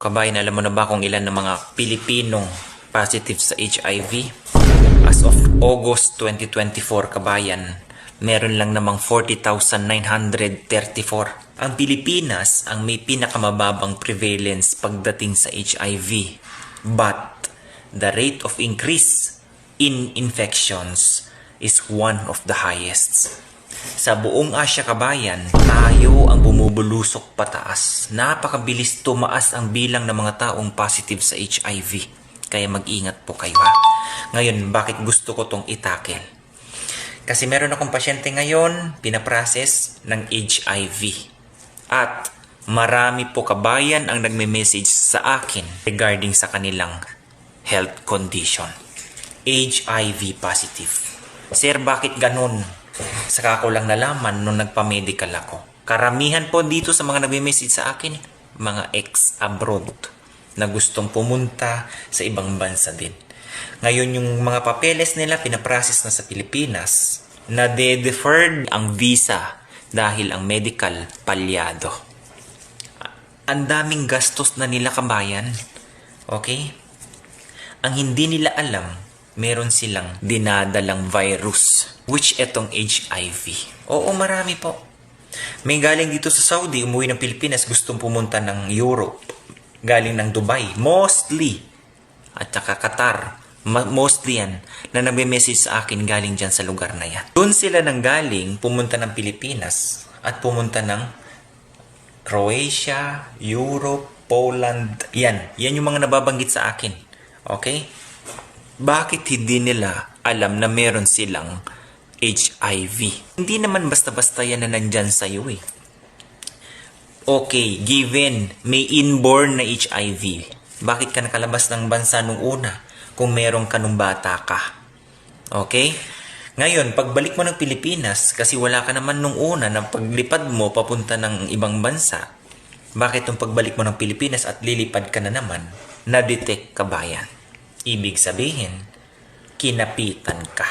Kabayan, alam mo na ba kung ilan ng mga Pilipinong positive sa HIV? As of August 2024, kabayan, meron lang namang 40,934. Ang Pilipinas ang may pinakamababang prevalence pagdating sa HIV. But the rate of increase in infections is one of the highest. Sa buong Asya, kabayan, tayo ang bumubulusok pataas. Napakabilis tumaas ang bilang ng mga taong positive sa HIV. Kaya mag-ingat po kayo, ha. Ngayon, bakit gusto ko tong itakel? Kasi meron akong pasyente ngayon, pinaprocess ng HIV. At marami po, kabayan, ang nagme-message sa akin regarding sa kanilang health condition. HIV positive. Sir, bakit ganun? Saka ko lang nalaman nung nagpa-medical ako. Karamihan po dito sa mga nagme-message sa akin, mga ex-abroad na gustong pumunta sa ibang bansa din. Ngayon yung mga papeles nila pinaprocess na sa Pilipinas, na de-deferred ang visa dahil ang medical palyado. Ang daming gastos na nila, kabayan. Okay? Ang hindi nila alam, meron silang dinadalang virus, which etong HIV. Oo, marami po. May galing dito sa Saudi, umuwi ng Pilipinas, gustong pumunta ng Europe. Galing ng Dubai, mostly. At saka Qatar, mostly yan, na nagme-message sa akin galing dyan sa lugar na yan. Doon sila nang galing, pumunta ng Pilipinas, at pumunta ng Croatia, Europe, Poland. Yan yung mga nababanggit sa akin. Okay? Bakit hindi nila alam na meron silang HIV? Hindi naman basta-basta yan na nandyan sa'yo eh. Okay, given may inborn na HIV, bakit ka nakalabas ng bansa nung una kung meron ka nung bata ka? Okay? Ngayon, pagbalik mo ng Pilipinas, kasi wala ka naman nung una na paglipad mo papunta ng ibang bansa, bakit nung pagbalik mo ng Pilipinas at lilipad ka na naman, na-detect ka ba yan? Ibig sabihin, kinapitan ka.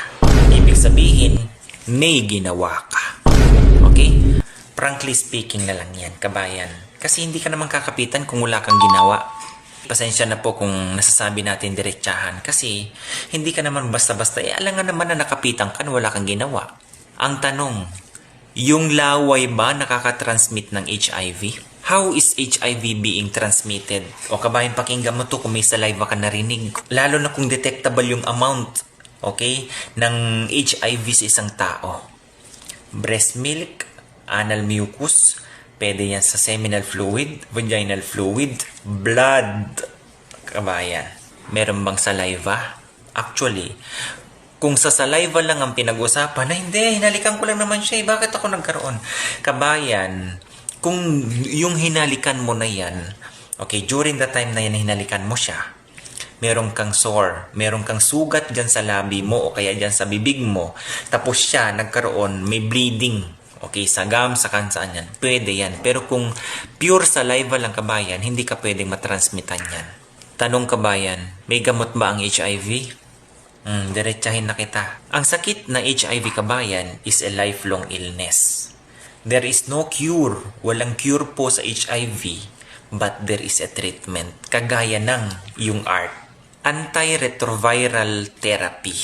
Ibig sabihin, may ginawa ka. Okay? Frankly speaking na lang yan, kabayan. Kasi hindi ka naman kakapitan kung wala kang ginawa. Pasensya na po kung nasasabi natin diretsahan. Kasi hindi ka naman basta-basta. Alam nga naman na nakapitan ka na wala kang ginawa. Ang tanong, yung laway ba nakakatransmit ng HIV? How is HIV being transmitted? O kabayan, pakinggan mo to kung may saliva ka narinig. Lalo na kung detectable yung amount, okay, ng HIV sa isang tao. Breast milk, anal mucus, pwede yan sa seminal fluid, vaginal fluid, blood. Kabayan, meron bang saliva? Actually, kung sa saliva lang ang pinag-usapan, na hindi, hinalikan ko lang naman siya. Bakit ako nagkaroon? Kabayan, kung yung hinalikan mo na yan, okay, during the time na yan hinalikan mo siya, meron kang sore, meron kang sugat dyan sa labi mo o kaya dyan sa bibig mo, tapos siya nagkaroon, may bleeding, okay, sa gum, sa kansaan yan, pwede yan. Pero kung pure saliva lang, kabayan, hindi ka pwedeng matransmitan yan. Tanong, kabayan, may gamot ba ang HIV? Diretsahin na kita. Ang sakit na HIV, kabayan, is a lifelong illness. There is no cure. Walang cure po sa HIV, but there is a treatment. Kagaya ng yung ART, antiretroviral therapy.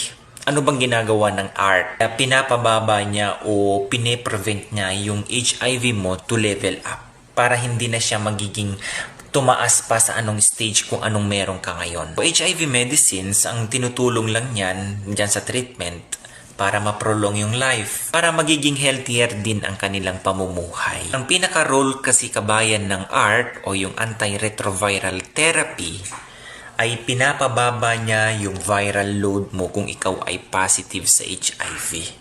Ano bang ginagawa ng ART? Pinapababa niya o pine-prevent niya yung HIV mo to level up para hindi na siya magiging tumaas pa sa anong stage kung anong meron ka ngayon. So, HIV medicines, ang tinutulong lang yan dyan sa treatment para ma-prolong yung life, para magiging healthier din ang kanilang pamumuhay. Ang pinaka-role kasi, kabayan, ng ART o yung antiretroviral therapy ay pinapababa niya yung viral load mo kung ikaw ay positive sa HIV.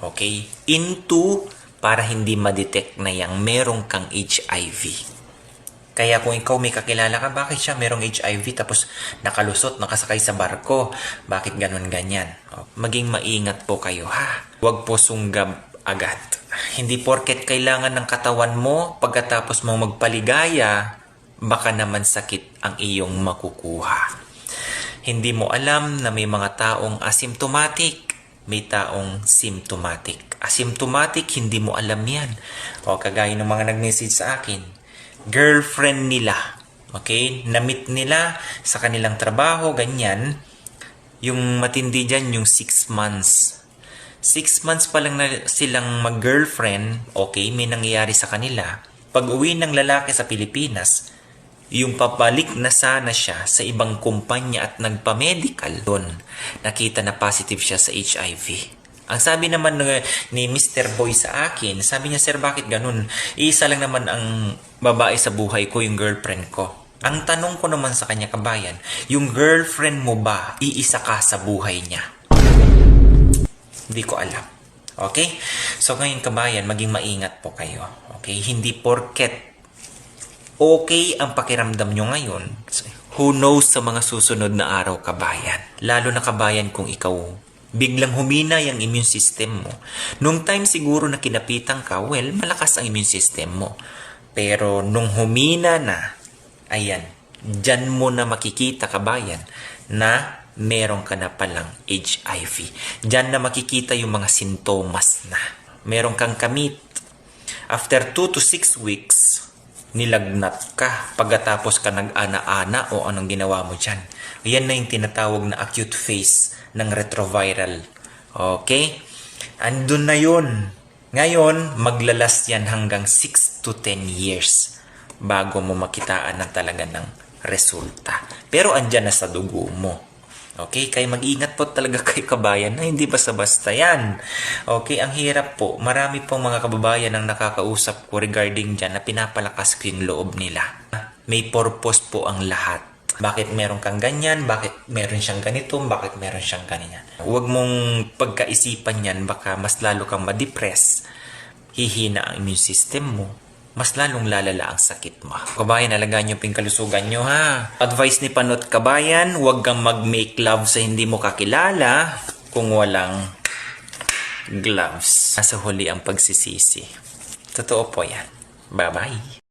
Okay? Into, para hindi ma-detect na yang merong kang HIV. Kaya kung ikaw may kakilala ka, bakit siya merong HIV tapos nakalusot, nakasakay sa barko? Bakit ganun ganyan? Maging maingat po kayo, ha? Huwag po sunggab agad. Hindi porket kailangan ng katawan mo, pagkatapos mo magpaligaya, baka naman sakit ang iyong makukuha. Hindi mo alam na may mga taong asymptomatic, may taong symptomatic. Asymptomatic, hindi mo alam yan. O kagaya ng mga nag-message sa akin, girlfriend nila Okay? Na-meet nila sa kanilang trabaho, ganyan. Yung matindi dyan, yung 6 months. 6 months pa lang na silang mag-girlfriend, okay, may nangyayari sa kanila. Pag uwi ng lalaki sa Pilipinas, yung papalik na sana siya sa ibang kumpanya at nagpa-medical doon, nakita na positive siya sa HIV. Ang sabi naman ni Mr. Boy sa akin, sabi niya, "Sir, bakit ganun? Isa lang naman ang babae sa buhay ko, yung girlfriend ko." Ang tanong ko naman sa kanya, kabayan, yung girlfriend mo ba, iisa ka sa buhay niya? Hindi ko alam. Okay? So ngayon, kabayan, maging maingat po kayo. Okay? Hindi porket okay ang pakiramdam nyo ngayon, who knows sa mga susunod na araw, kabayan. Lalo na, kabayan, kung ikaw biglang humina yung immune system mo. Nung time siguro na kinapitan ka, well, malakas ang immune system mo. Pero nung humina na, ayan, dyan mo na makikita, kabayan, na meron ka na palang HIV. Dyan na makikita yung mga sintomas na. Meron kang kamit. After 2 to 6 weeks, nilagnat ka. Pagkatapos ka nag-ana-ana o anong ginawa mo dyan. Yan na yung tinatawag na acute phase ng retroviral. Okay? Andun na yun. Ngayon, maglalas yan hanggang 6 to 10 years bago mo makitaan na talaga ng resulta. Pero andyan na sa dugo mo. Okay? Kaya mag-ingat po talaga kayo, kabayan, na hindi basta-basta yan. Okay? Ang hirap po. Marami pong mga kababayan ang nakakausap ko regarding dyan na pinapalakas ko yung loob nila. May purpose po ang lahat. Bakit meron kang ganyan? Bakit meron siyang ganito? Bakit meron siyang ganyan? Huwag mong pagkaisipan yan. Baka mas lalo kang ma-depress. Hihina ang immune system mo. Mas lalong lalala ang sakit mo. Kabayan, alagaan nyo pingkalusugan nyo, ha? Advice ni Panot, kabayan, huwag kang mag-make love sa hindi mo kakilala kung walang gloves. Nasa huli ang pagsisisi. Totoo po yan. Bye-bye.